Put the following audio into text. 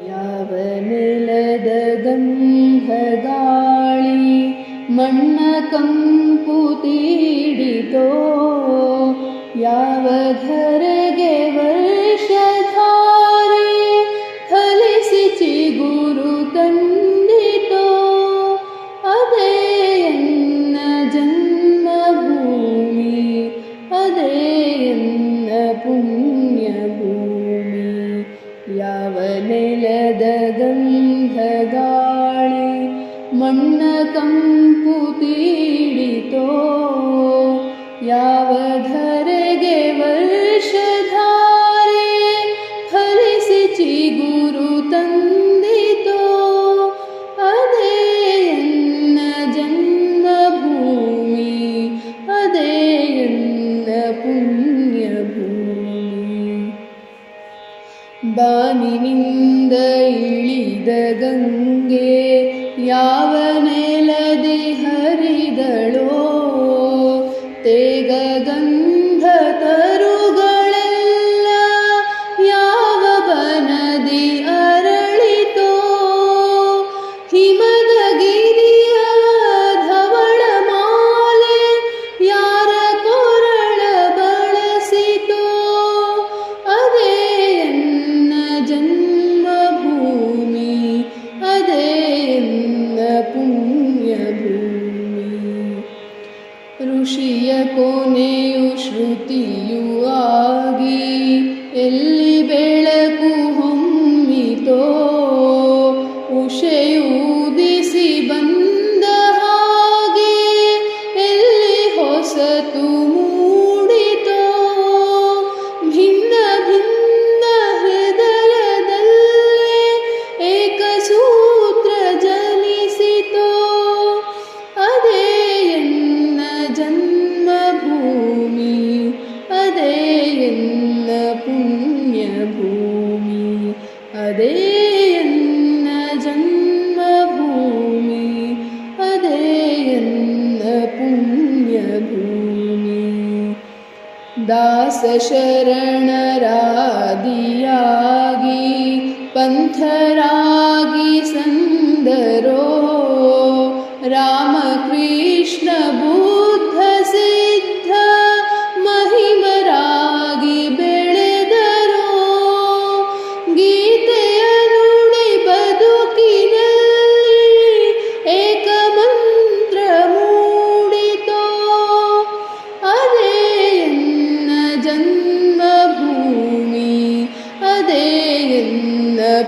ಯಾವ ನೆಲದ ಗಂಧಗಾಳಿ ಮಣ್ಣ ಕಂಪು ತೀಡಿತೋ, ಯಾವ ಧರೆಗೆ ವರ್ಷಧಾರೆ ಫಲಿಸಿ ಚಿಗುರು ತಂದಿತೋ, ಅದೇ ಎನ್ನ ಜನ್ಮಭೂಮಿ, ಅದೇ ಎನ್ನ ಪುಣ್ಯಭೂಮಿ. ಯಾವ ನೆಲದ ಗಂಧಗಾಳಿ ಮಣ್ಣ ಕಂಪು ತೀಡಿತೋ, ಯಾವ ಧರೆಗೆ ವರ್ಷಧಾರೆ ಫಲಿಸಿ ಚಿಗುರು ತಂದಿತೋ, ಅದೇ ಎನ್ನ ಜನ್ಮಭೂಮಿ, ಅದೇ ಎನ್ನ ಪುಣ್ಯಭೂಮಿ. ಬಾನಿನಿಂದ ಇಳಿದ ಗಂಗೆ ಯಾವ ನೆಲದಿ ಹರಿದಳೋ, ತೇಗ ಗಂಧ ತರುಗಳೆಲ್ಲ ಯಾವ ಬನದಿ ಅರಳಿತೋ, ಹಿಮದ ಗಿರಿಯ ಧವಳ ಮಾಲೆ ಯಾರ ಕೊರಳ ಬಳಸಿತೋ, ಅದೇ ಎನ್ನ ಜನ್ಮಭೂಮಿ, ಅದೇ ಎನ್ನ ಪುಣ್ಯಭೂಮಿ. ಋಷಿಯ ಕೊನೆಯು ಶ್ರುತಿಯೂ ಆಗಿ ಎಲ್ಲಿ ಬೆಳಕು ಹೊಮ್ಮಿತೋ, ಉಷೆಯೂದಿಸಿ ಬಂದ ಹಾಗೆ ಎಲ್ಲಿ ಹೊಸತು ಮೂಡಿತೋ, ಭಿನ್ನ ಭಿನ್ನ ಹೃದಯದಲ್ಲೇ ಏಕಸೂತ್ರ ಜನಿಸಿತೋ, ಅದೇ ಎನ್ನ ಜನ್ಮಭೂಮಿ, ಅದೇ ಎನ್ನ ಪುಣ್ಯಭೂಮಿ, ಅದೇ ಎನ್ನ ಜನ್ಮಭೂಮಿ, ಅದೇ ಎನ್ನ ಪುಣ್ಯಭೂಮಿ. ದಾಸ ಶರಣರಾದಿಯಾಗಿ ಪಂಥರಾಗಿ ಸಂದರೋ, ರಾಮಕೃಷ್ಣ ಭೂ